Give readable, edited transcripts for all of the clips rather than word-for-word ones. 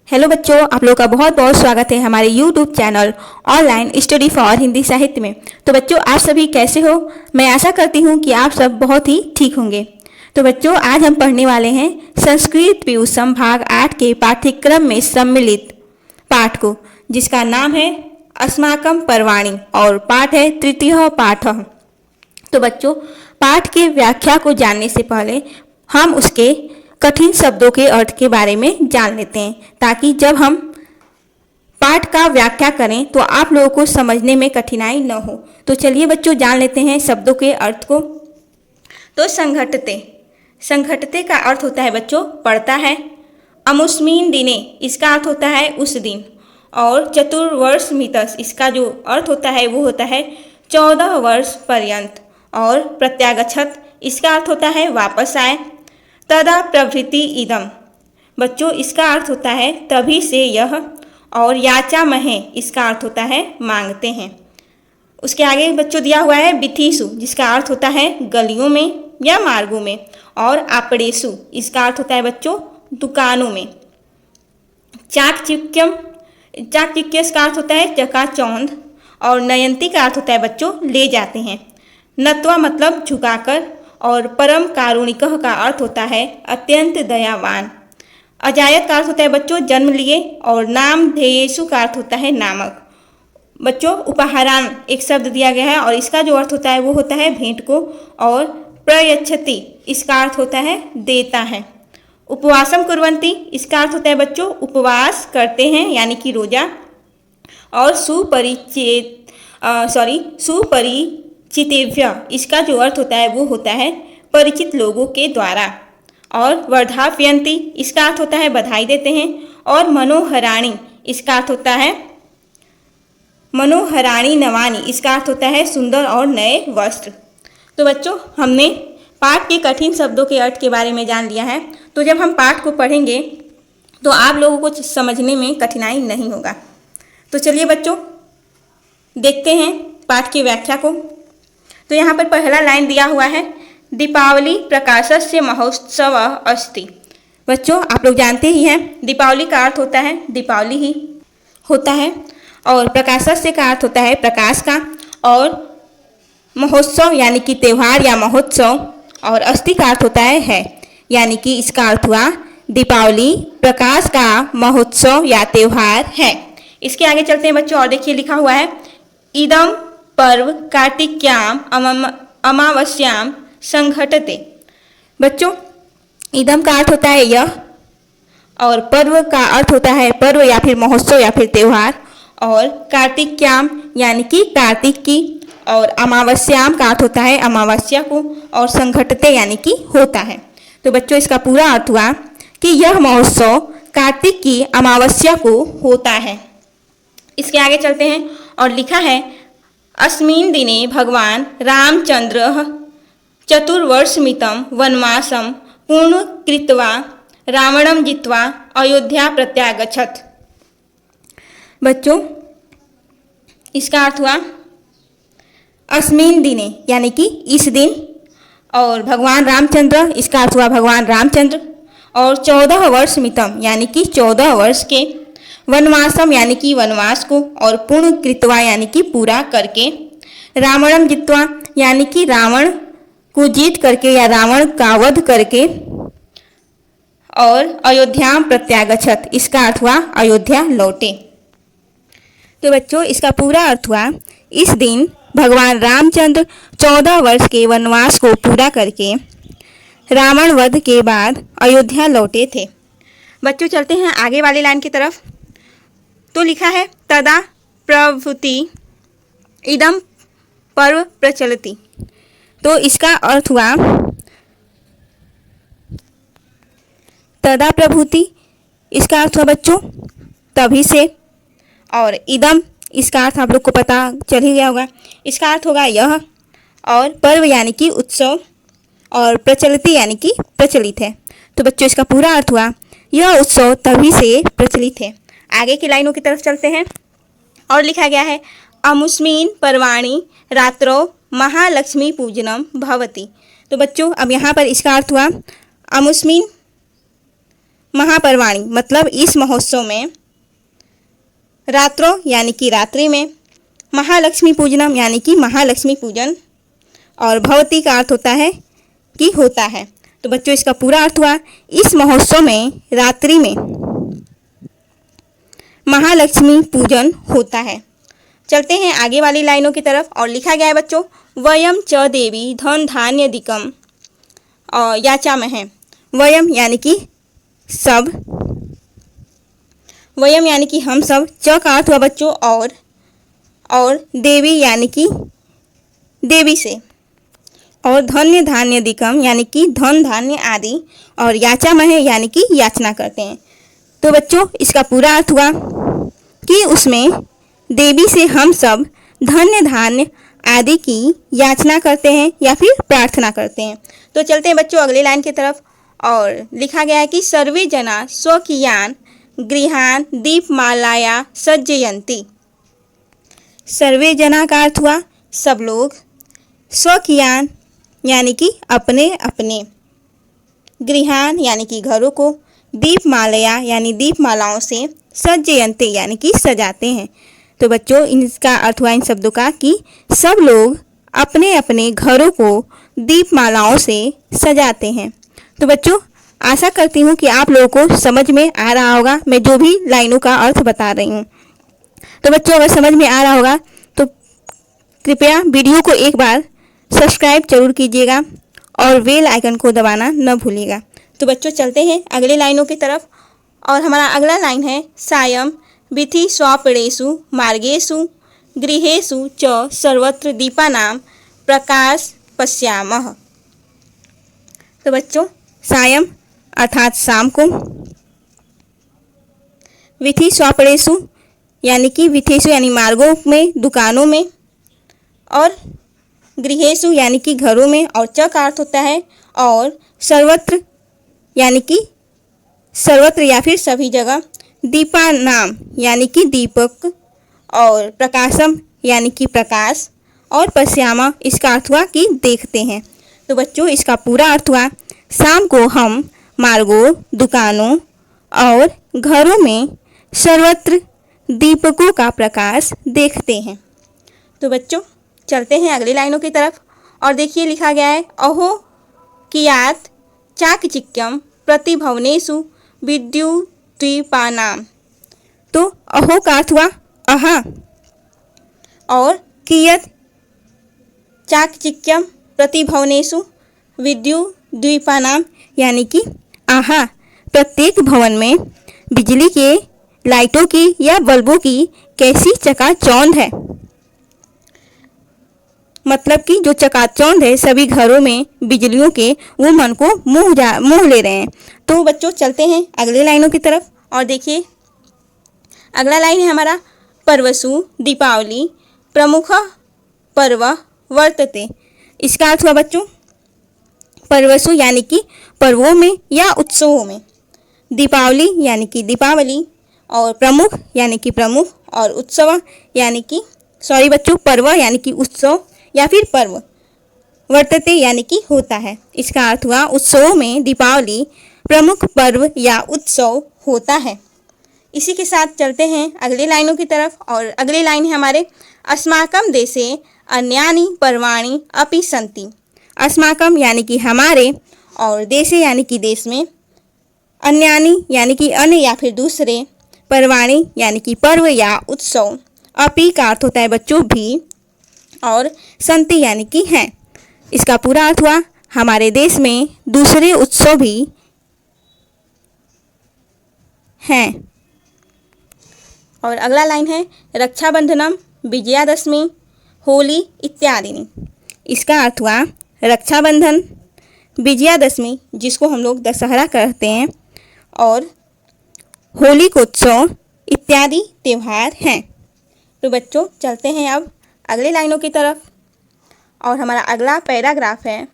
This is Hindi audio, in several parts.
हेलो बच्चों, आप लोग का बहुत बहुत स्वागत है हमारे YouTube channel online study for Hindi साहित्य में। तो बच्चों, आप सभी कैसे हो? मैं आशा करती हूँ कि आप सब बहुत ही ठीक होंगे। तो बच्चों, आज हम पढ़ने वाले हैं संस्कृत व्युत्सम भाग 8 के पाठ्यक्रम में सम्मिलित पाठ को, जिसका नाम है अस्माकं पर्वाणि और पाठ है तृतीय पाठ। तो बच्चों, पाठ के व्याख्या को जानने से पहले हम उसके कठिन शब्दों के अर्थ के बारे में जान लेते हैं, ताकि जब हम पाठ का व्याख्या करें तो आप लोगों को समझने में कठिनाई न हो। तो चलिए बच्चों, जान लेते हैं शब्दों के अर्थ को। तो संघटते का अर्थ होता है बच्चों पढ़ता है। अमुस्मिन दिने, इसका अर्थ होता है उस दिन। और चतुर्वर्ष मितस, इसका जो अर्थ होता है वो होता है 14 वर्ष पर्यंत। और प्रत्यागच्छत, इसका अर्थ होता है वापस आए। तदा प्रभृति इदम, बच्चों इसका अर्थ होता है तभी से यह। और याचामहे, इसका अर्थ होता है मांगते हैं। उसके आगे बच्चों दिया हुआ है बिथिसु, जिसका अर्थ होता है गलियों में या मार्गों में। और आपड़ेसु, इसका अर्थ होता है बच्चों दुकानों में। चाकचिक्यम, चाकचिक्य का अर्थ होता है चकाचौंध। और नयंती का अर्थ होता है बच्चों ले जाते हैं। नत्वा मतलब झुकाकर। और परम कारुणिकः का अर्थ होता है अत्यंत दयावान। अजायत का अर्थ होता है बच्चों जन्म लिए। और नाम धेयेषु का अर्थ होता है नामक। बच्चों उपहारान एक शब्द दिया गया है और इसका जो अर्थ होता है वो होता है भेंट को। और प्रयच्छति, इसका अर्थ होता है देता है। उपवासम कुर्वन्ति, इसका अर्थ होता है बच्चों उपवास करते हैं यानी कि रोजा। और सुपरिचितेभ्य, इसका जो अर्थ होता है वो होता है परिचित लोगों के द्वारा। और वर्धापयन्ति, इसका अर्थ होता है बधाई देते हैं। और मनोहराणी, इसका अर्थ होता है मनोहराणी नवानी, इसका अर्थ होता है सुंदर और नए वस्त्र। तो बच्चों, हमने पाठ के कठिन शब्दों के अर्थ के बारे में जान लिया है। तो जब हम पाठ को पढ़ेंगे तो आप लोगों को समझने में कठिनाई नहीं होगा। तो चलिए बच्चों, देखते हैं पाठ की व्याख्या को। तो यहाँ पर पहला लाइन दिया हुआ है दीपावली प्रकाशस्य महोत्सव अस्ति। बच्चों, आप लोग जानते ही हैं दीपावली का अर्थ होता है दीपावली ही होता है। और प्रकाशस्य का अर्थ होता है प्रकाश का। और महोत्सव यानी कि त्यौहार या महोत्सव। और अस्ति का अर्थ होता है यानी कि इसका अर्थ हुआ दीपावली प्रकाश का महोत्सव या त्यौहार है। इसके आगे चलते हैं बच्चों और देखिए लिखा हुआ है इदम पर्व कार्तिक्याम अमावस्याम संघटते। बच्चों, इदम का अर्थ होता है यह। और पर्व का अर्थ होता है पर्व या फिर महोत्सव या फिर त्यौहार। और कार्तिक्याम यानी कि कार्तिक की। और अमावस्याम का अर्थ होता है अमावस्या को। और संघटते यानी कि होता है। तो बच्चों, इसका पूरा अर्थ हुआ कि यह महोत्सव कार्तिक की अमावस्या को होता है। इसके आगे चलते हैं और लिखा है अस्मिन् दिने भगवान रामचंद्रः चतुर्वर्षमितं वनवासं पूर्ण कृत्वा रावणं जित्वा अयोध्या प्रत्यागच्छत्। बच्चों, इसका अर्थ हुआ अस्मिन् दिने यानी कि इस दिन। और भगवान रामचंद्र, इसका अर्थ हुआ भगवान रामचंद्र। और 14 वर्ष मितम यानी कि 14 वर्ष के। वनवासम यानी कि वनवास को। और पूर्ण कृत्वा यानी कि पूरा करके। रावणम जित्वा यानी कि रावण को जीत करके या रावण का वध करके। और अयोध्या प्रत्यागच्छत्, इसका अर्थ हुआ अयोध्या लौटे। तो बच्चों, इसका पूरा अर्थ हुआ इस दिन भगवान रामचंद्र 14 वर्ष के वनवास को पूरा करके रावण वध के बाद अयोध्या लौटे थे। बच्चों, चलते हैं आगे वाली लाइन की तरफ। तो लिखा है तदा प्रभृति इदम पर्व प्रचलति। तो इसका अर्थ हुआ तदा प्रभृति, इसका अर्थ हुआ बच्चों तभी से। और इदम, इसका अर्थ आप लोग को पता चल ही गया होगा, इसका अर्थ होगा यह। और पर्व यानी कि उत्सव। और प्रचलति यानी कि प्रचलित है। तो बच्चों, इसका पूरा अर्थ हुआ यह उत्सव तभी से प्रचलित है। आगे की लाइनों की तरफ चलते हैं और लिखा गया है अमुस्मिन् पर्वाणि रात्रौ महालक्ष्मी पूजनम भवति। तो बच्चों, अब यहाँ पर इसका अर्थ हुआ अमुस्मिन् महापर्वाणी मतलब इस महोत्सव में, रात्रों यानी कि रात्रि में, महालक्ष्मी पूजनम यानी कि महालक्ष्मी पूजन, और भवती का अर्थ होता है कि होता है। तो बच्चों इसका पूरा अर्थ हुआ, इस महोत्सव में रात्रि में महालक्ष्मी पूजन होता है। चलते हैं आगे वाली लाइनों की तरफ और लिखा गया है बच्चों, वयम च देवी धन धान्य दिकम और याचामहे। वयम यानी कि सब, वयम यानी कि हम सब, च का अर्थ हुआ बच्चों और देवी यानी कि देवी से, और धन्य धान्य दिकम यानी कि धन धान्य आदि, और याचामहे यानी कि याचना करते हैं। तो बच्चों इसका पूरा अर्थ हुआ कि उसमें देवी से हम सब धन्य धान्य आदि की याचना करते हैं या फिर प्रार्थना करते हैं। तो चलते हैं बच्चों अगले लाइन की तरफ और लिखा गया है कि सर्वे जना स्वकीयान गृहान दीपमालाया सज्जयंती। सर्वे जना का अर्थ हुआ सब लोग, स्वकीयान यानी कि अपने अपने, गृहान यानी कि घरों को, दीपमालया यानी दीपमालाओं से, सज्जयंते यानी कि सजाते हैं। तो बच्चों इसका अर्थ हुआ इन शब्दों का कि सब लोग अपने अपने घरों को दीपमालाओं से सजाते हैं। तो बच्चों आशा करती हूँ कि आप लोगों को समझ में आ रहा होगा मैं जो भी लाइनों का अर्थ बता रही हूँ। तो बच्चों अगर समझ में आ रहा होगा तो कृपया वीडियो को एक बार सब्सक्राइब जरूर कीजिएगा और बेल आइकन को दबाना न भूलिएगा। तो बच्चों चलते हैं अगले लाइनों की तरफ और हमारा अगला लाइन है, सायं विधि स्वापणेषु मार्गेषु गृहेषु च सर्वत्र दीपानां प्रकाश पश्यामः। तो बच्चों सायं अर्थात शाम को, विधि स्वापणेषु यानी कि विधेषु यानी मार्गों में, दुकानों में, और गृहेषु यानी कि घरों में, और च का अर्थ होता है और, सर्वत्र यानी कि सर्वत्र या फिर सभी जगह, दीपानाम यानी कि दीपक, और प्रकाशम यानी कि प्रकाश, और पश्यामा इसका अर्थ हुआ कि देखते हैं। तो बच्चों इसका पूरा अर्थ हुआ शाम को हम मार्गों, दुकानों और घरों में सर्वत्र दीपकों का प्रकाश देखते हैं। तो बच्चों चलते हैं अगली लाइनों की तरफ और देखिए लिखा गया है, अहो कियात चाकचिक्यम प्रतिभवनेषु विद्युद्दीपानां। तो अहो का अर्थ हुआ अहा, और कियत चाकचिक्यम प्रतिभवनेषु विद्युद्दीपानां यानी कि आहा प्रत्येक भवन में बिजली के लाइटों की या बल्बों की कैसी चकाचौंध है। मतलब कि जो चकाचौंध है सभी घरों में बिजलियों के, वो मन को मोह ले रहे हैं। तो बच्चों चलते हैं अगले लाइनों की तरफ और देखिए अगला लाइन है हमारा, पर्वसु दीपावली प्रमुख पर्व वर्तते। इसका अर्थ हुआ बच्चों पर्वसु यानी कि पर्वों में या उत्सवों में, दीपावली यानी कि दीपावली, और प्रमुख यानी कि प्रमुख, और उत्सव यानी कि पर्व यानी कि उत्सव या फिर पर्व, वर्तते यानी कि होता है। इसका अर्थ हुआ उत्सवों में दीपावली प्रमुख पर्व या उत्सव होता है। इसी के साथ चलते हैं अगली लाइनों की तरफ और अगली लाइन है हमारे, अस्माकं देशे अन्यानि पर्वाणि अपि सन्ति। अस्माकं यानी कि हमारे, और देशे यानी कि देश में, अन्यानि यानी कि अन्य या फिर दूसरे, पर्वाणि यानी कि पर्व या उत्सव, अपि का अर्थ होता है बच्चों भी, और संति यानी कि हैं। इसका पूरा अर्थ हुआ हमारे देश में दूसरे उत्सव भी हैं। और अगला लाइन है, रक्षाबंधनम विजयादशमी होली इत्यादि। इसका अर्थ हुआ रक्षाबंधन, विजयादशमी जिसको हम लोग दशहरा कहते हैं, और होलिकोत्सव इत्यादि त्यौहार हैं। तो बच्चों चलते हैं अब अगली लाइनों की तरफ और हमारा अगला पैराग्राफ है।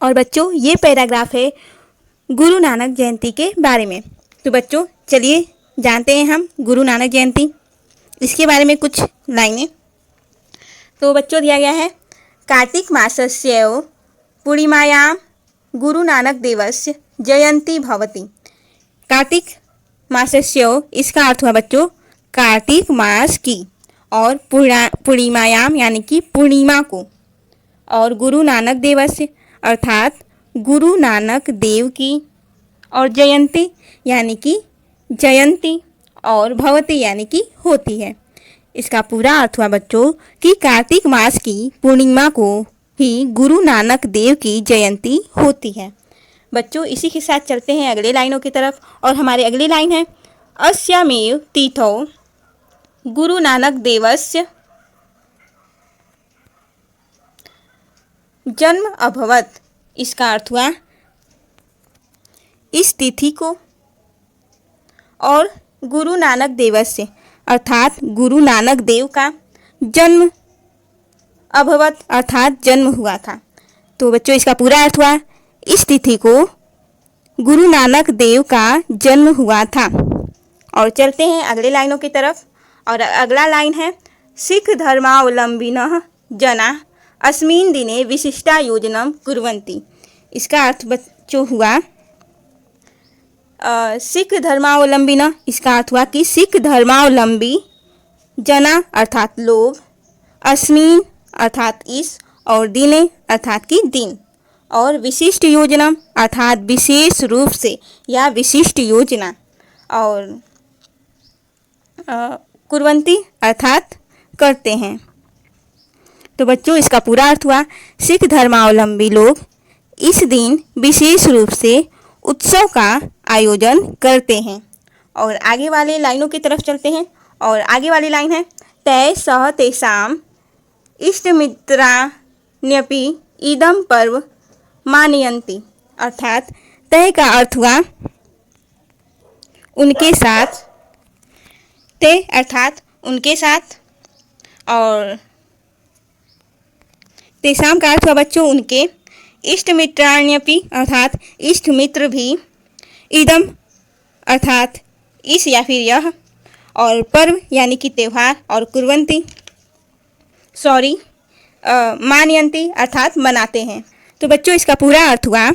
और बच्चों ये पैराग्राफ है गुरु नानक जयंती के बारे में। तो बच्चों चलिए जानते हैं हम गुरु नानक जयंती, इसके बारे में कुछ लाइनें। तो बच्चों दिया गया है, कार्तिक मासस्य पूर्णिमायां गुरु नानक देवस्य जयंती भवति। कार्तिक मासस्य, इसका अर्थ हुआ बच्चों कार्तिक मास की, और पूर्णिमायाम यानी कि पूर्णिमा को, और गुरु नानक देवस्य अर्थात गुरु नानक देव की, और जयंती यानी कि जयंती, और भवती यानी कि होती है। इसका पूरा अर्थ हुआ बच्चों कि कार्तिक मास की पूर्णिमा को ही गुरु नानक देव की जयंती होती है। बच्चों इसी के साथ चलते हैं अगले लाइनों की तरफ, और हमारी अगली लाइन है अस्यामेव तिथौ गुरु नानक देवस्य जन्म अभवत। इसका अर्थ हुआ इस तिथि को और गुरु नानक देवस्य अर्थात गुरु नानक देव का जन्म अभवत अर्थात जन्म हुआ था। तो बच्चों इसका पूरा अर्थ हुआ इस तिथि को गुरु नानक देव का जन्म हुआ था। और चलते हैं अगले लाइनों की तरफ, और अगला लाइन है सिख धर्मावलंबिनः जना अस्मिन् दिने विशिष्टायोजनं कुर्वन्ति। इसका अर्थ बच्चों हुआ सिख धर्मावलंबिनः, इसका अर्थ हुआ कि सिख धर्मावलंबी जना अर्थात लोग, अस्मिन् अर्थात इस, और दिने अर्थात कि दिन, और विशिष्ट योजना अर्थात विशेष रूप से या विशिष्ट योजना, और कुर्वन्ति अर्थात करते हैं। तो बच्चों इसका पूरा अर्थ हुआ सिख धर्मावलंबी लोग इस दिन विशेष रूप से उत्सव का आयोजन करते हैं। और आगे वाले लाइनों की तरफ चलते हैं, और आगे वाली लाइन है तय सह तेषाम इष्टमित्राण्यपि इदं पर्व मानयन्ति। अर्थात तय का अर्थ हुआ उनके साथ, ते अर्थात उनके साथ, और तेषाम का अर्थ हुआ बच्चों उनके, इष्ट मित्राण्यपि अर्थात इष्ट मित्र भी, इदम अर्थात इस या फिर यह, और पर्व यानी कि त्यौहार, और कुर्वन्ति मानयन्ति अर्थात मनाते हैं। तो बच्चों इसका पूरा अर्थ हुआ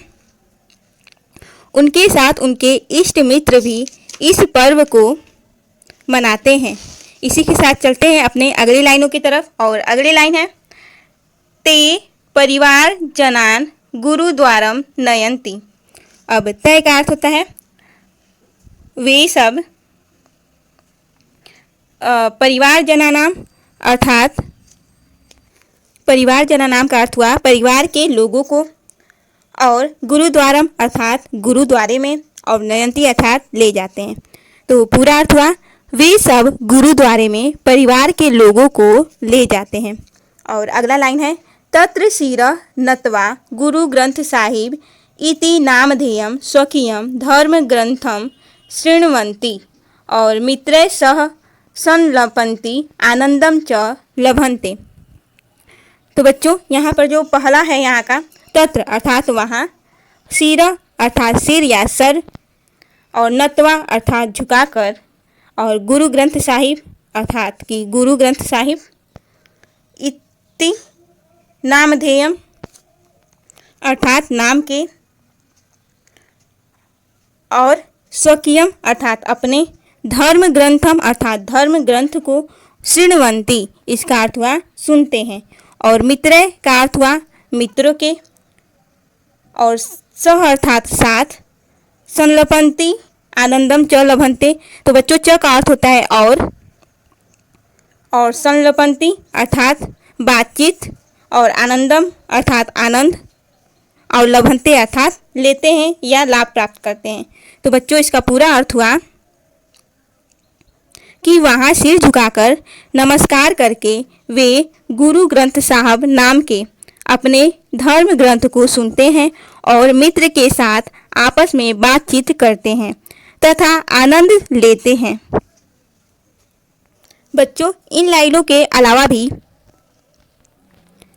उनके साथ उनके इष्ट मित्र भी इस पर्व को मनाते हैं। इसी के साथ चलते हैं अपने अगली लाइनों की तरफ, और अगली लाइन है ते परिवार जनान गुरुद्वारम नयन्ति। अब तय का अर्थ होता है वे सब परिवार जनानाम अर्थात परिवार जनानाम का अर्थ हुआ परिवार के लोगों को, और गुरुद्वारम अर्थात गुरुद्वारे में, और नयन्ति अर्थात ले जाते हैं। तो पूरा अर्थ हुआ वे सब गुरुद्वारे में परिवार के लोगों को ले जाते हैं। और अगला लाइन है तत्र शिरः नत्वा गुरु ग्रंथ साहिब इति नामधेयं स्वकीयं धर्म ग्रंथम शृण्वन्ति और मित्रै सह संलपन्ति आनंदम च लभन्ते। तो बच्चों यहाँ पर जो पहला है यहाँ का तत्र अर्थात वहाँ, शिरः अर्थात सिर या सर, और नत्वा अर्थात झुकाकर, और गुरु ग्रंथ साहिब अर्थात कि गुरु ग्रंथ साहिब, इति नामधेयम अर्थात नाम के, और स्वकीयम अर्थात अपने, धर्म ग्रंथम अर्थात धर्म ग्रंथ को, शृण्वन्ति इसका अर्थ हुआ सुनते हैं, और मित्रै का अर्थ हुआ मित्रों के, और सह अर्थात साथ, संलपन्ति आनंदम च लभन्ते। तो बच्चों च का अर्थ होता है और संलपन्ति अर्थात बातचीत, और आनंदम अर्थात आनंद, और लभन्ते अर्थात लेते हैं या लाभ प्राप्त करते हैं। तो बच्चों इसका पूरा अर्थ हुआ कि वहाँ सिर झुकाकर नमस्कार करके वे गुरु ग्रंथ साहब नाम के अपने धर्म ग्रंथ को सुनते हैं और मित्र के साथ आपस में बातचीत करते हैं तथा आनंद लेते हैं। बच्चों इन लाइनों के अलावा भी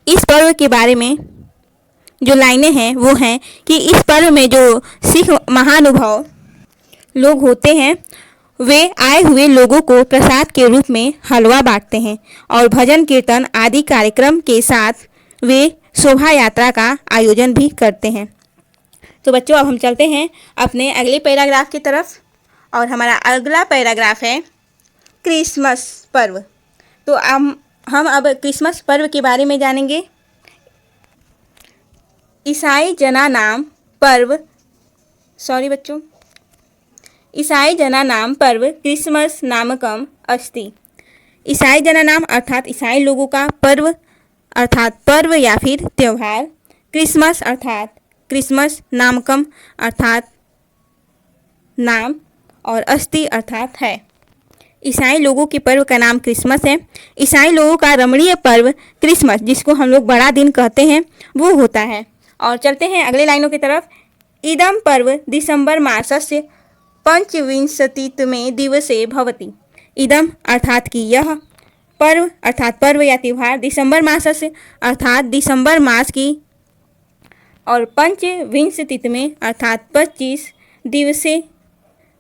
इस पर्व के बारे में जो लाइनें हैं वो हैं कि इस पर्व में जो सिख महानुभाव लोग होते हैं वे आए हुए लोगों को प्रसाद के रूप में हलवा बांटते हैं और भजन कीर्तन आदि कार्यक्रम के साथ वे शोभा यात्रा का आयोजन भी करते हैं। तो बच्चों अब हम चलते हैं अपने अगले पैराग्राफ की तरफ, और हमारा अगला पैराग्राफ है क्रिसमस पर्व। तो हम अब क्रिसमस पर्व के बारे में जानेंगे। ईसाई जनानाम पर्व क्रिसमस नामकम अस्ति। ईसाई जनानाम अर्थात ईसाई लोगों का पर्व अर्थात पर्व या फिर त्यौहार, क्रिसमस अर्थात क्रिसमस, नामकम अर्थात नाम, और अस्ति अर्थात है। ईसाई लोगों के पर्व का नाम क्रिसमस है। ईसाई लोगों का रमणीय पर्व क्रिसमस, जिसको हम लोग बड़ा दिन कहते हैं, वो होता है। और चलते हैं अगले लाइनों की तरफ। इदम पर्व दिसंबर मासस्य पंचविंशतितमे दिवसे भवति। इदम अर्थात कि यह, पर्व अर्थात पर्व या त्यौहार, दिसंबर मासस्य अर्थात दिसंबर मास की, और पंचविंशतितमे अर्थात 25 दिवसे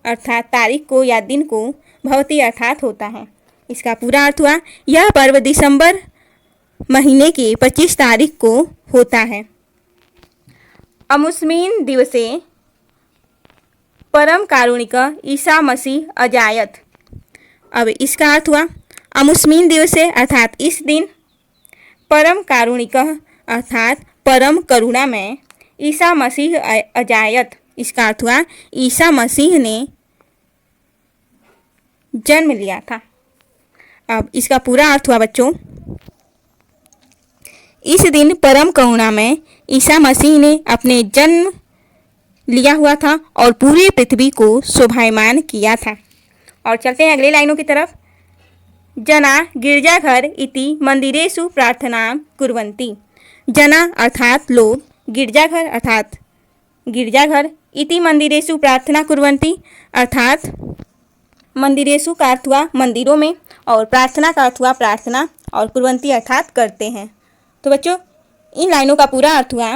अर्थात तारीख को या दिन को, भवति अर्थात होता है। इसका पूरा अर्थ हुआ, यह पर्व दिसंबर महीने की 25 तारीख को होता है। अमुस्मिन दिवसे परम कारुणिक ईसा मसीह अजायत। अब इसका अर्थ हुआ, अमुस्मिन दिवसे अर्थात इस दिन, परम कारुणिक अर्थात परम करुणा में, ईसा मसीह अजायत, इसका अर्थ हुआ ईसा मसीह ने जन्म लिया था। अब इसका पूरा अर्थ हुआ बच्चों, इस दिन परम करुणा में ईसा मसीह ने अपने जन्म लिया हुआ था और पूरी पृथ्वी को शोभायमान किया था। और चलते हैं अगले लाइनों की तरफ। जना गिरजाघर इति मंदिरेषु प्रार्थना कुर्वन्ति। जना अर्थात लोग, गिरजाघर अर्थात गिरजाघर, इति मंदिरेषु प्रार्थना कुर्वन्ति अर्थात मंदिरेषु का अर्थ हुआ मंदिरों में, और प्रार्थना का अर्थ हुआ प्रार्थना, और कुर्वन्ति अर्थात करते हैं। तो बच्चों इन लाइनों का पूरा अर्थ हुआ,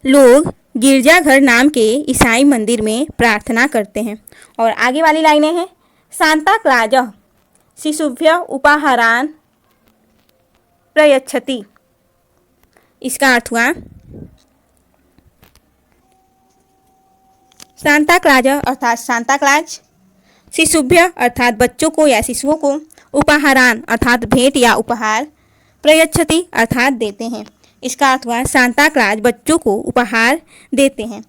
लोग गिरजाघर नाम के ईसाई मंदिर में प्रार्थना करते हैं। और आगे वाली लाइनें हैं, सांता क्लाज शिशुभ्य उपहारान प्रयच्छति। इसका अर्थ हुआ, सांता क्लाज अर्थात सांता क्लाज, शिशुभ्य अर्थात बच्चों को या शिशुओं को, उपहारान अर्थात भेंट या उपहार, प्रयच्छति अर्थात देते हैं। इसका अर्थ हुआ, सांता क्लाज बच्चों को उपहार देते हैं।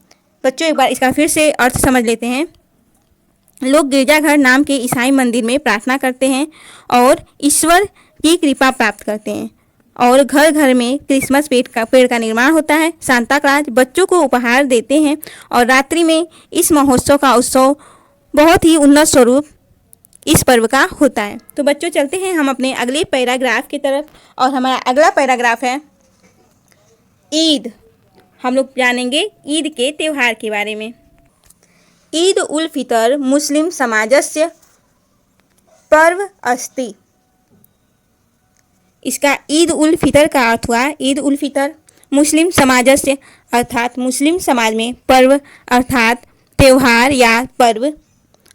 बच्चों एक बार इसका फिर से अर्थ समझ लेते हैं। लोग गिरजाघर नाम के ईसाई मंदिर में प्रार्थना करते हैं और ईश्वर की कृपा प्राप्त करते हैं, और घर घर में क्रिसमस पेड़ का निर्माण होता है। सांता क्लाज बच्चों को उपहार देते हैं, और रात्रि में इस महोत्सव का उत्सव बहुत ही उन्नत स्वरूप इस पर्व का होता है। तो बच्चों चलते हैं हम अपने अगले पैराग्राफ की तरफ, और हमारा अगला पैराग्राफ है ईद। हम लोग जानेंगे ईद के त्यौहार के बारे में। ईद उल फितर मुस्लिम समाजस्य पर्व अस्ति। इसका ईद उल फितर का अर्थ हुआ, ईद उल फितर मुस्लिम समाजस्य अर्थात मुस्लिम समाज में, पर्व अर्थात त्यौहार या पर्व,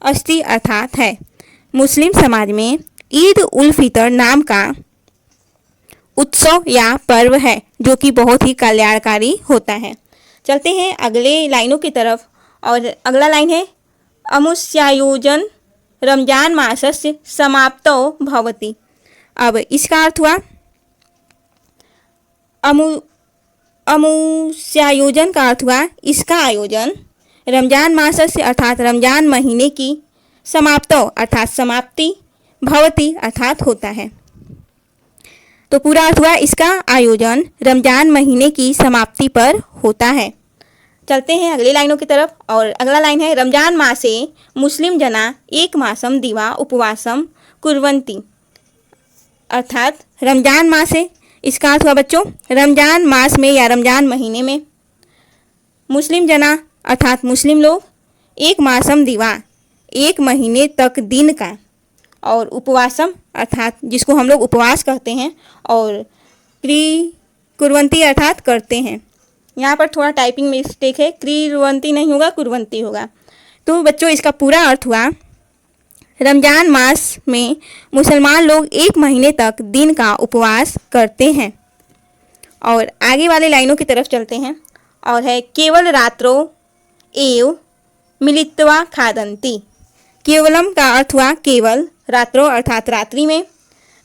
अस्ति अर्थात है। मुस्लिम समाज में ईद उल फितर नाम का उत्सव या पर्व है, जो कि बहुत ही कल्याणकारी होता है। चलते हैं अगले लाइनों की तरफ, और अगला लाइन है अमुस्यायोजन रमजान मासस्य समाप्तो भवति। अब इसका अर्थ हुआ, अमुस्यायोजन का अर्थ हुआ इसका आयोजन, रमजान मासस्य अर्थात रमजान महीने की, समाप्तो अर्थात समाप्ति, भवति अर्थात होता है। तो पूरा अर्थ हुआ, इसका आयोजन रमजान महीने की समाप्ति पर होता है। चलते हैं अगली लाइनों की तरफ, और अगला लाइन है रमजान मासे मुस्लिम जना एक मासम दिवा उपवासम कुर्वन्ति। अर्थात रमजान मासे, इसका अर्थ हुआ बच्चों, रमजान मास में या रमजान महीने में मुस्लिम जना अर्थात मुस्लिम लोग, एक मासम दिवा एक महीने तक दिन का, और उपवासम अर्थात जिसको हम लोग उपवास कहते हैं, और कुर्वन्ति अर्थात करते हैं। यहाँ पर थोड़ा टाइपिंग मिस्टेक है, कुर्वन्ति नहीं होगा, कुर्वन्ति होगा। तो बच्चों इसका पूरा अर्थ हुआ, रमजान मास में मुसलमान लोग एक महीने तक दिन का उपवास करते हैं। और आगे वाले लाइनों की तरफ चलते हैं, और है केवल रात्रो एव मिलित्वा खादन्ति। केवलम का अर्थ हुआ केवल, रात्रो अर्थात रात्रि में,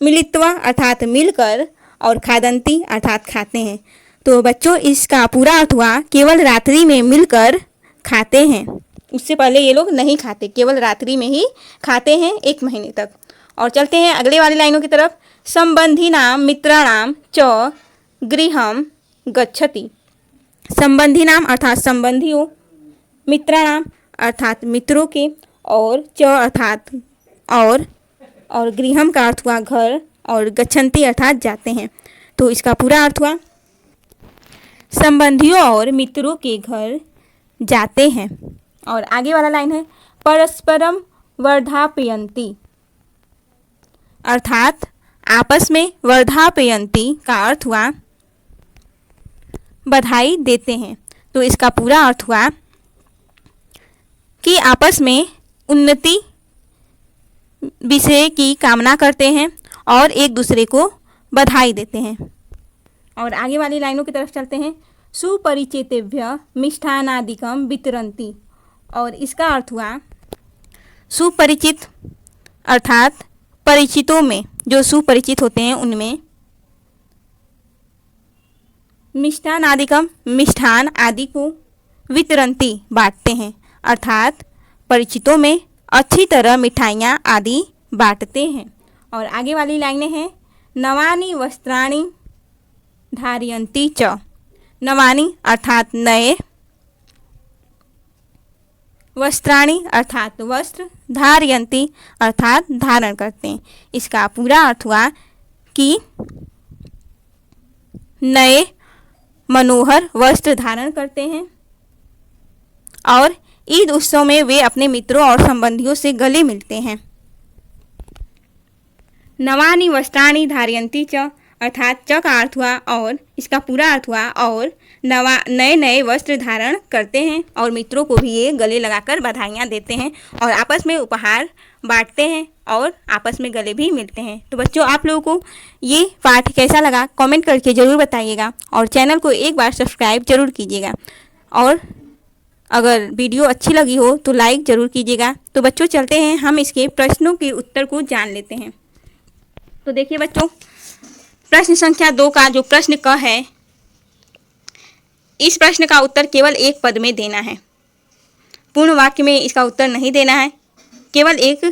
मिलित्वा अर्थात मिलकर, और खादन्ति अर्थात खाते हैं। तो बच्चों इसका पूरा अर्थ हुआ केवल रात्रि में मिलकर खाते हैं। उससे पहले ये लोग नहीं खाते, केवल रात्रि में ही खाते हैं 1 महीने तक। और चलते हैं अगले वाली लाइनों की तरफ। संबंधिनां मित्राणां च गृहं गच्छति। संबंधिनां अर्थात संबंधियों, मित्राणां अर्थात मित्रों के, और च अर्थात और गृहम का अर्थ हुआ घर, और गच्छन्ति अर्थात जाते हैं। तो इसका पूरा अर्थ हुआ संबंधियों और मित्रों के घर जाते हैं। और आगे वाला लाइन है परस्परम वर्धापयन्ति, अर्थात आपस में, वर्धापयन्ति का अर्थ हुआ बधाई देते हैं। तो इसका पूरा अर्थ हुआ कि आपस में उन्नति विषय की कामना करते हैं और एक दूसरे को बधाई देते हैं। और आगे वाली लाइनों की तरफ चलते हैं। सुपरिचितेभ्य मिष्ठानादिकं वितरन्ति। और इसका अर्थ हुआ सुपरिचित अर्थात परिचितों में, जो सुपरिचित होते हैं उनमें, मिष्ठानादिकम मिष्ठान आदि को, वितरन्ति बांटते हैं, अर्थात परिचितों में अच्छी तरह मिठाइयाँ आदि बांटते हैं। और आगे वाली लाइनें हैं नवानि वस्त्राणि धारयन्ति च। नवानि अर्थात नए, वस्त्राणि अर्थात वस्त्र, धारयन्ति अर्थात धारण करते हैं। इसका पूरा अर्थ हुआ कि नए मनोहर वस्त्र धारण करते हैं और ईद उत्सव में वे अपने मित्रों और संबंधियों से गले मिलते हैं। नवानि वस्त्राणि धारयन्ति च अर्थात च का अर्थ हुआ और, इसका पूरा अर्थ हुआ और नए नए वस्त्र धारण करते हैं और मित्रों को भी ये गले लगाकर बधाइयाँ देते हैं और आपस में उपहार बांटते हैं और आपस में गले भी मिलते हैं। तो बच्चों आप लोगों को ये पाठ कैसा लगा कमेंट करके ज़रूर बताइएगा और चैनल को एक बार सब्सक्राइब जरूर कीजिएगा और अगर वीडियो अच्छी लगी हो तो लाइक ज़रूर कीजिएगा। तो बच्चों चलते हैं हम इसके प्रश्नों के उत्तर को जान लेते हैं। तो देखिए बच्चों, प्रश्न संख्या 2 का जो प्रश्न क है, इस प्रश्न का उत्तर केवल एक पद में देना है, पूर्ण वाक्य में इसका उत्तर नहीं देना है, केवल एक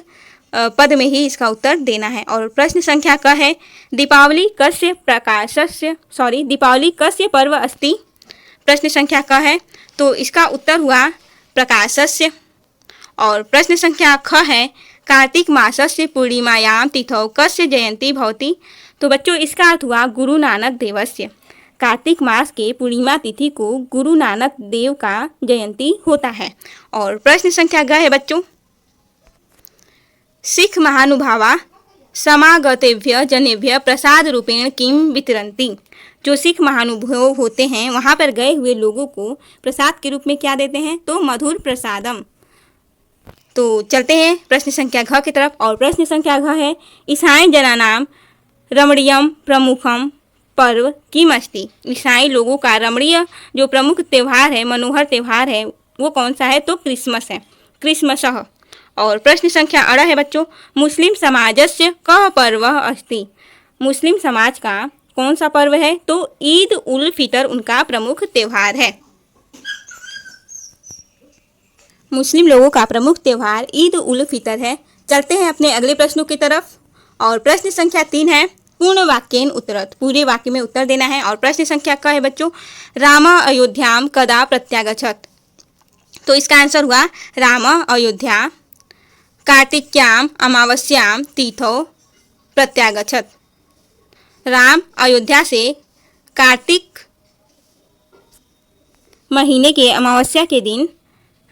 पद में ही इसका उत्तर देना है। और प्रश्न संख्या क है दीपावली कस्य पर्व अस्ति। प्रश्न संख्या क है तो इसका उत्तर हुआ प्रकाशस्य। और प्रश्न संख्या ख है कार्तिक मासस्य पूर्णिमायां तिथौ कस्य जयंती भवति। तो बच्चों इसका अर्थ हुआ गुरु नानक देवस्य। कार्तिक मास के पूर्णिमा तिथि को गुरु नानक देव का जयंती होता है। और प्रश्न संख्या ग है बच्चों सिख महानुभावा समागतेभ्य जनेभ्य प्रसाद रूपेण किम वितरन्ति। जो सिख महानुभाव होते हैं वहाँ पर गए हुए लोगों को प्रसाद के रूप में क्या देते हैं, तो मधुर प्रसादम। तो चलते हैं प्रश्न संख्या घ की तरफ। और प्रश्न संख्या घ है ईसाई जनानाम रमणीयम प्रमुखम पर्व किम अस्ति। ईसाई लोगों का रमणीय जो प्रमुख त्यौहार है, मनोहर त्यौहार है, वो कौन सा है, तो क्रिसमस है, क्रिसमसः। और प्रश्न संख्या अड़ है बच्चों मुस्लिम समाजस्य कः पर्व अस्ति। मुस्लिम समाज का कौन सा पर्व है, तो ईद उल फितर उनका प्रमुख त्यौहार है। मुस्लिम लोगों का प्रमुख त्यौहार ईद उल फितर है। चलते हैं अपने अगले प्रश्नों की तरफ। और प्रश्न संख्या 3 है पूर्ण वाक्येन उत्तरत। पूरे वाक्य में उत्तर देना है। और प्रश्न संख्या क है बच्चों राम अयोध्याम कदा प्रत्यागच्छत। तो इसका आंसर हुआ राम अयोध्या कार्तिक्याम अमावस्याम तिथौ प्रत्यागच्छत। राम अयोध्या से कार्तिक महीने के अमावस्या के दिन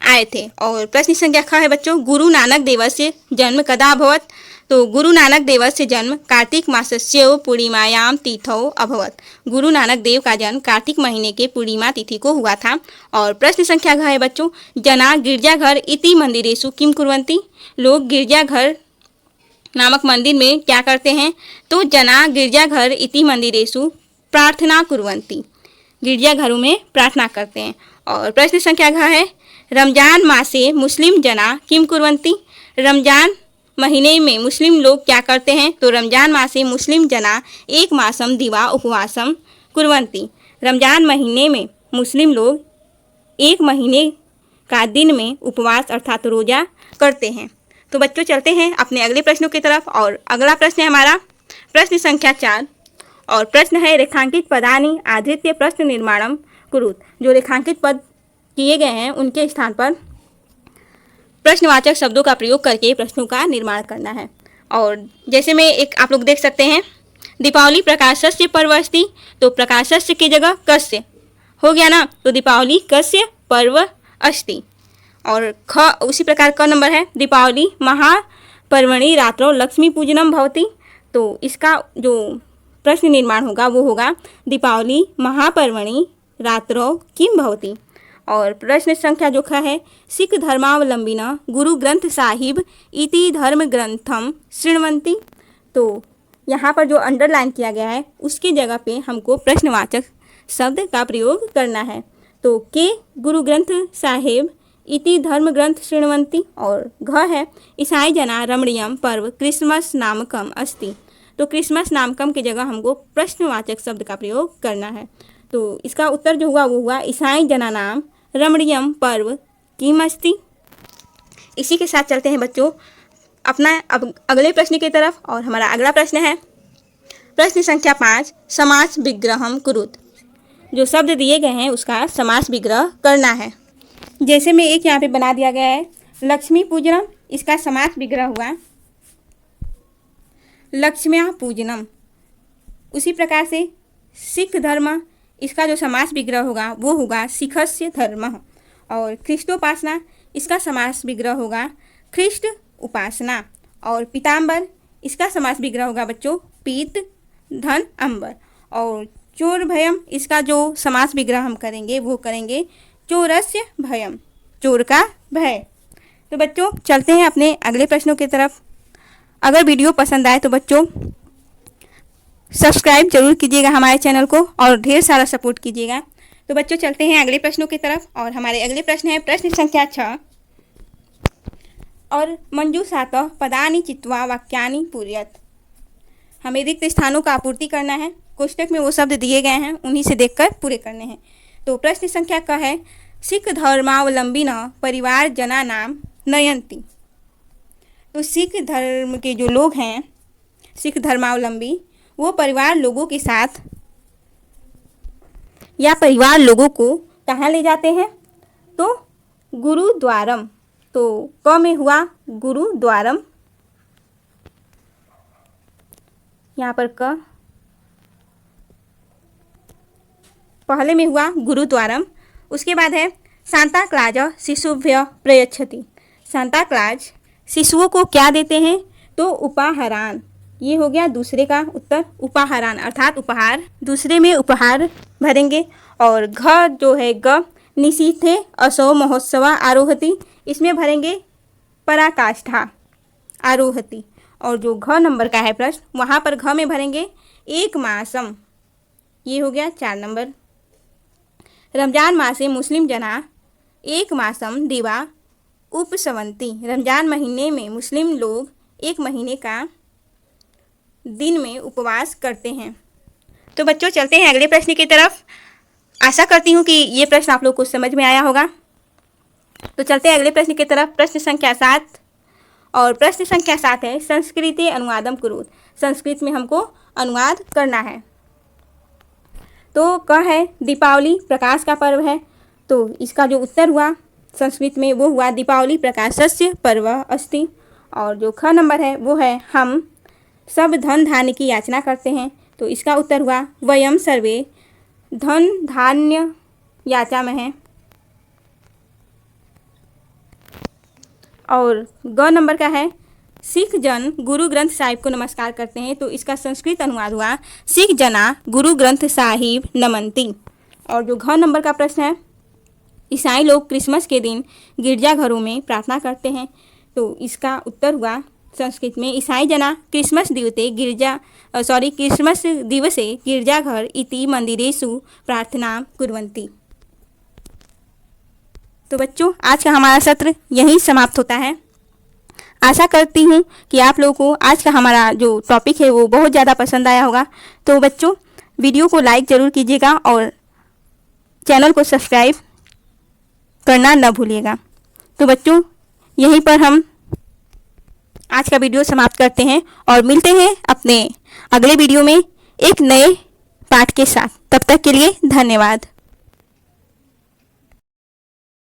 आए थे। और प्रश्न संख्या ख है बच्चों गुरु नानक देवस्य जन्म कदा अभवत। तो गुरु नानक देवस्य जन्म कार्तिक मासस्य पूर्णिमायां तिथौ अभवत। गुरु नानक देव का जन्म कार्तिक महीने के पूर्णिमा तिथि को हुआ था। और प्रश्न संख्या घ है बच्चों जना गिरजाघर इति मंदिरेषु किम कुर्वन्ति। लोग गिरजाघर नामक मंदिर में क्या करते हैं, तो जना गिरजाघर इति मंदिरेषु प्रार्थना कुर्वन्ति। गिरजाघरों में प्रार्थना करते हैं। और प्रश्न संख्या घ है, रमजान मासे मुस्लिम जना किम कुर्वन्ति। रमजान महीने में मुस्लिम लोग क्या करते हैं? तो रमजान मासे मुस्लिम जना एक मासम दिवा उपवासम कुर्वन्ति। रमजान महीने में मुस्लिम लोग एक महीने का दिन में उपवास अर्थात रोजा करते हैं। तो बच्चों चलते हैं अपने अगले प्रश्नों की तरफ। और अगला प्रश्न है हमारा प्रश्न संख्या 4 और प्रश्न है रेखांकित पदानि आधृत्य प्रश्न निर्माणम कुरुत। जो रेखांकित पद किए गए हैं उनके स्थान पर प्रश्नवाचक शब्दों का प्रयोग करके प्रश्नों का निर्माण करना है। और जैसे में एक आप लोग देख सकते हैं, दीपावली प्रकाशस्य पर्व अस्ति, तो प्रकाशस्य की जगह कस्य हो गया ना, तो दीपावली कस्य पर्व अस्ति। और ख उसी प्रकार का नंबर है, दीपावली महापर्वणि रात्रौ लक्ष्मी पूजनम भवति। तो इसका जो प्रश्न निर्माण होगा वो होगा दीपावली महापर्वणि रात्रौ किम भवति। और प्रश्न संख्या जो ख है, सिख धर्मावलंबिना गुरु ग्रंथ साहिब इति धर्म ग्रंथम शृण्वन्ति। तो यहाँ पर जो अंडरलाइन किया गया है उसकी जगह पे हमको प्रश्नवाचक शब्द का प्रयोग करना है। तो के गुरु ग्रंथ साहिब इति धर्म ग्रंथ शृण्वन्ति। और घ है, ईसाई जना रमणीयम पर्व क्रिसमस नामकम अस्ति। तो क्रिसमस नामकम की जगह हमको प्रश्नवाचक शब्द का प्रयोग करना है। तो इसका उत्तर जो हुआ वो हुआ ईसाई जना नाम रमणीयम पर्व किम अस्ति। इसी के साथ चलते हैं बच्चों अपना अब अगले प्रश्न की तरफ। और हमारा अगला प्रश्न है प्रश्न संख्या 5, समास विग्रहम कुरुत। जो शब्द दिए गए हैं उसका समास विग्रह करना है। जैसे में एक यहाँ पे बना दिया गया है लक्ष्मी पूजनम, इसका समास विग्रह हुआ लक्ष्म्या पूजनम। उसी प्रकार से सिख धर्म, इसका जो समास विग्रह होगा वो होगा सिखस्य धर्मः। और ख्रिस्टोपासना, इसका समास विग्रह होगा ख्रिस्ट उपासना। और पीताम्बर, इसका समास विग्रह होगा बच्चों पीत धन अंबर। और चोर भयम, इसका जो समास विग्रह हम करेंगे वो करेंगे चोरस्य भयम, चोर का भय। तो बच्चों चलते हैं अपने अगले प्रश्नों की तरफ। अगर वीडियो पसंद आए तो बच्चों सब्सक्राइब जरूर कीजिएगा हमारे चैनल को और ढेर सारा सपोर्ट कीजिएगा। तो बच्चों चलते हैं अगले प्रश्नों की तरफ। और हमारे अगले प्रश्न है प्रश्न संख्या 6 और मंजूषातः पदानि चित्वा वाक्यानि पूरयत। हमें रिक्त स्थानों का आपूर्ति करना है। कोष्टक में वो शब्द दिए गए हैं उन्हीं से देखकर पूरे करने हैं। तो प्रश्न संख्या क है, सिख धर्मावलंबिन परिवार जना नाम नयंती। तो सिख धर्म के जो लोग हैं, सिख धर्मावलंबी, वो परिवार लोगों के साथ या परिवार लोगों को कहाँ ले जाते हैं? तो गुरुद्वारम। तो क में हुआ गुरुद्वारम, यहाँ पर क पहले में हुआ गुरुद्वारम। उसके बाद है सांता क्लाज शिशुभ्य प्रयच्छति। सांता क्लाज शिशुओं को क्या देते हैं? तो उपहारान। ये हो गया दूसरे का उत्तर, उपहारान अर्थात उपहार। दूसरे में उपहार भरेंगे। और घ जो है ग, निशीथे असौ महोत्सवा आरोहति, इसमें भरेंगे पराकाष्ठा आरोहति। और जो घ नंबर का है प्रश्न वहाँ पर घ में भरेंगे एक मासम। ये हो गया 4 नंबर। रमजान मासे मुस्लिम जना एक मासम दिवा उपसवंती। रमजान महीने में मुस्लिम लोग एक महीने का दिन में उपवास करते हैं। तो बच्चों चलते हैं अगले प्रश्न की तरफ। आशा करती हूँ कि ये प्रश्न आप लोग को समझ में आया होगा। तो चलते हैं अगले प्रश्न की तरफ, प्रश्न संख्या 7। और प्रश्न संख्या 7 है संस्कृते अनुवादम कुरुत। संस्कृत में हमको अनुवाद करना है। तो क है दीपावली प्रकाश का पर्व है। तो इसका जो उत्तर हुआ संस्कृत में वो हुआ दीपावली प्रकाशस्य पर्व अस्ति। और जो ख नंबर है वो है हम सब धन धान्य की याचना करते हैं। तो इसका उत्तर हुआ वयम सर्वे धन धान्य याचामहे। और ग नंबर का है सिख जन गुरु ग्रंथ साहिब को नमस्कार करते हैं। तो इसका संस्कृत अनुवाद हुआ सिख जना गुरु ग्रंथ साहिब नमंती। और जो घ नंबर का प्रश्न है ईसाई लोग क्रिसमस के दिन गिरजाघरों में प्रार्थना करते हैं। तो इसका उत्तर हुआ संस्कृत में ईसाई जना क्रिसमस दिवसे गिरजाघर इति मंदिरेषु प्रार्थना कुर्वन्ति। तो बच्चों, आज का हमारा सत्र यहीं समाप्त होता है। आशा करती हूँ कि आप लोगों को आज का हमारा जो टॉपिक है वो बहुत ज़्यादा पसंद आया होगा। तो बच्चों, वीडियो को लाइक ज़रूर कीजिएगा और चैनल को सब्सक्राइब करना न भूलिएगा। तो बच्चों, यहीं पर हम आज का वीडियो समाप्त करते हैं और मिलते हैं अपने अगले वीडियो में एक नए पाठ के साथ। तब तक के लिए धन्यवाद।